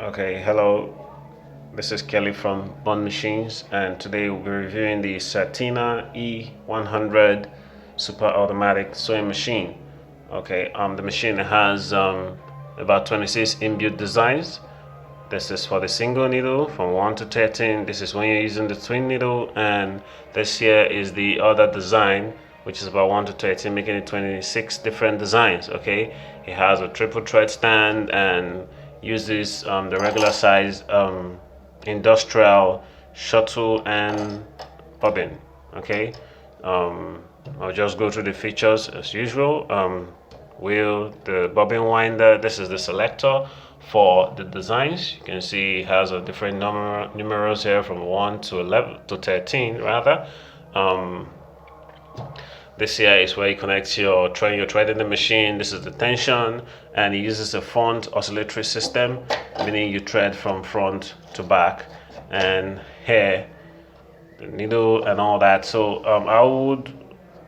Okay, hello. This is Kelly from Bond Machines, and today we'll be reviewing the Sartina e-100 super automatic sewing machine. Okay, the machine has about 26 inbuilt designs. This is for the single needle from 1 to 13. This is when you're using the twin needle, and this here is the other design, which is about 1 to 13, making it 26 different designs. Okay, it has a triple thread stand and uses the regular size industrial shuttle and bobbin. Okay, I'll just go through the features as usual. Wheel, the bobbin winder. This is the selector for the designs. You can see it has a different numerals here from 1 to 11 to 13 rather. This here is where you connect your thread in the machine. This is the tension, and it uses a front oscillatory system, meaning you thread from front to back, and here the needle and all that. So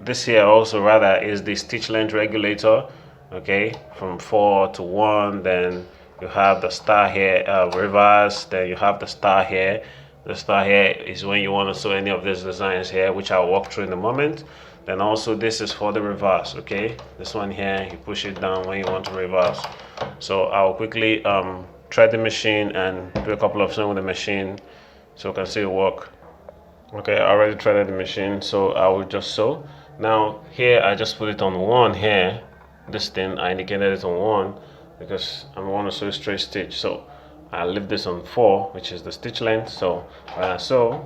this here also rather is the stitch length regulator. Okay, from 4 to 1. Then you have the star here, reverse. Then you have the star here. The star here is when you want to sew any of these designs here, which I'll walk through in a moment. Then also this is for the reverse. Okay, this one here, you push it down when you want to reverse. So I'll quickly thread the machine and do a couple of things with the machine so you can see it work. Okay, I already threaded the machine, so I will just sew. Now here I just put it on 1 here. This thing I indicated it on 1 because I want to sew straight stitch. So I leave this on 4, which is the stitch length. So when I sew,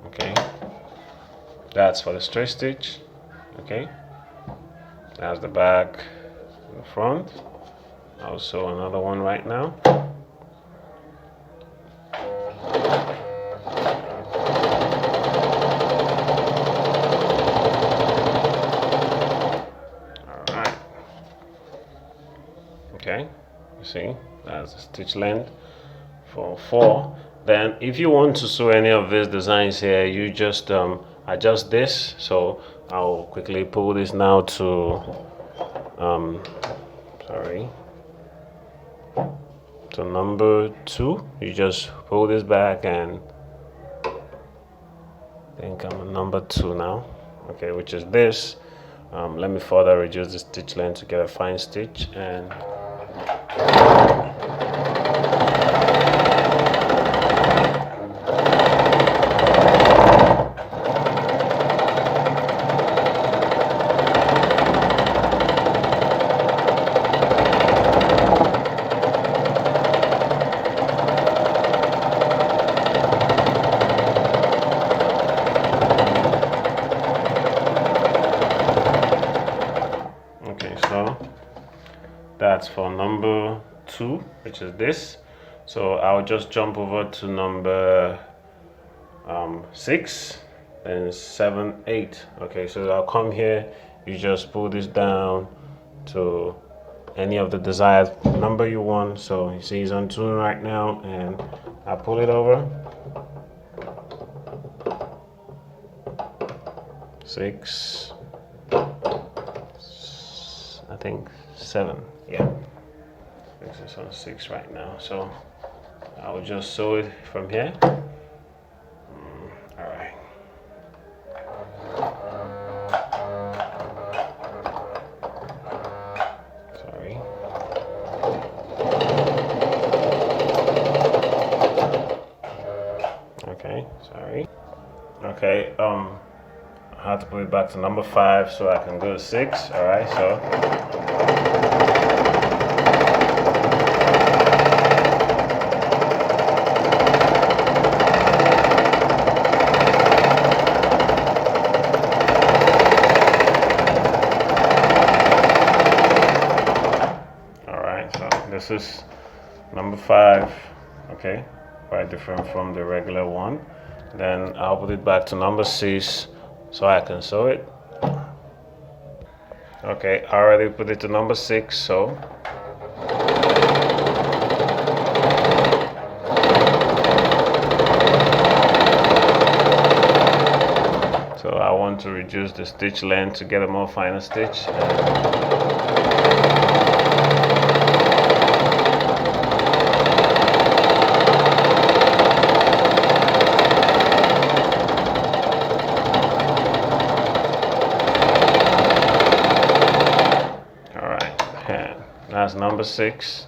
okay, that's for the straight stitch. Okay, that's the back, the front. I'll sew another one right now. Okay, you see that's the stitch length for 4. Then if you want to sew any of these designs here, you just adjust this. So I'll quickly pull this now to to number 2. You just pull this back, and I think I'm on number 2 now. Okay, which is this. Let me further reduce the stitch length to get a fine stitch. And that's for number 2, which is this. So I'll just jump over to number 6, then 7, 8. Okay, so I'll come here. You just pull this down to any of the desired number you want. So you see it's on 2 right now, and I pull it over. 6, I think 7. Yeah, this is on 6 right now, so I'll just sew it from here. All right. Sorry. Okay, sorry. Okay, I have to put it back to number 5 so I can go to 6. All right, so this is number 5. Okay, quite different from the regular one. Then I'll put it back to number 6 so I can sew it. Okay, I already put it to number 6, so want to reduce the stitch length to get a more finer stitch. That's number 6.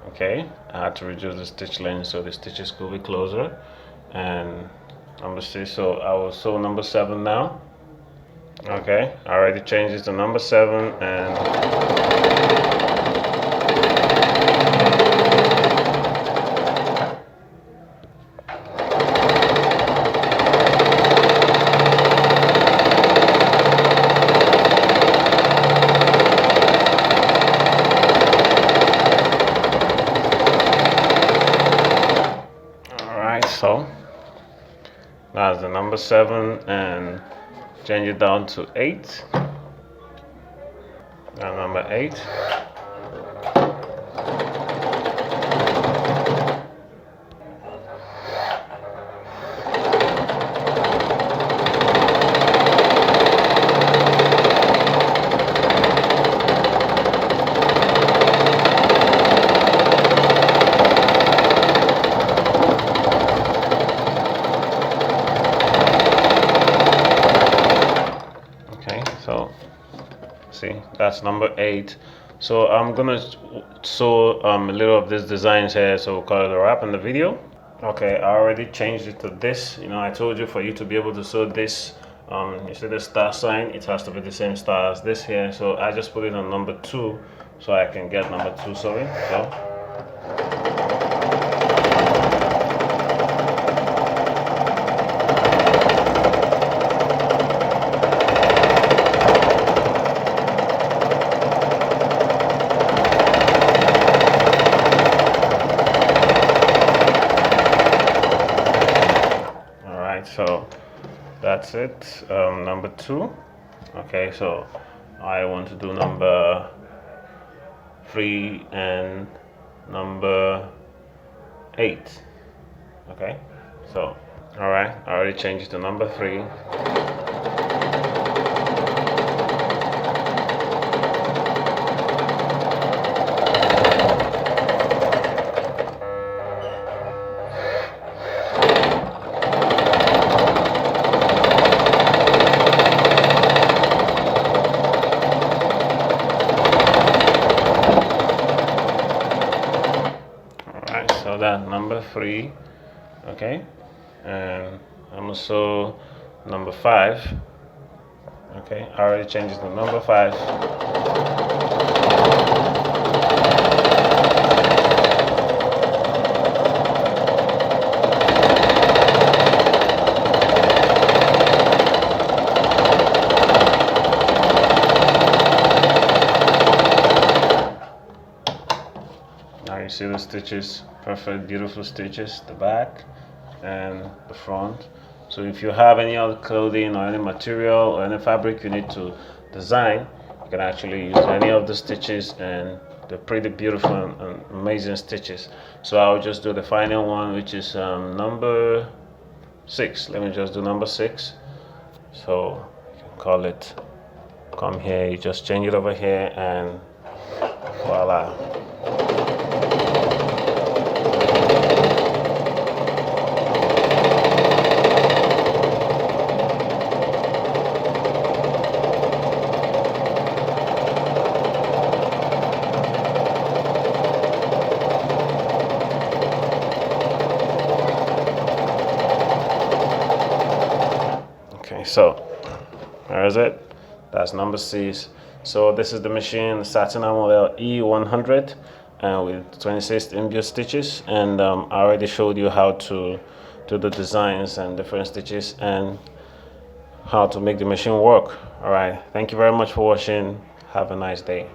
Okay, I had to reduce the stitch length so the stitches could be closer. And number 6, so I will sew number 7 now. Okay, I already changed it to number 7, and so that's the number 7, and change it down to 8. And number 8. So see, that's number 8. So I'm gonna sew a little of this designs here, so we'll call it a wrap in the video. Okay, I already changed it to this. You know, I told you for you to be able to sew this, you see the star sign, it has to be the same star as this here. So I just put it on number 2 so I can get number 2 sewing. So so that's it, number 2. Okay, so I want to do number 3 and number 8. Okay, so all right, I already changed it to number 3. So that number 3, okay, and I'm gonna sew number 5. Okay, I already changed it to number 5. Now you see the stitches, perfect, beautiful stitches, the back and the front. So if you have any other clothing or any material or any fabric you need to design, you can actually use any of the stitches, and they're pretty beautiful and amazing stitches. So I'll just do the final one, which is number 6. Let me just do number 6. So you can call it, come here, you just change it over here, and voila. Okay, so there is it. That's number 6. So this is the machine, the Sartina model e-100, with 26 inbuilt stitches, and I already showed you how to do the designs and different stitches and how to make the machine work. All right, thank you very much for watching. Have a nice day.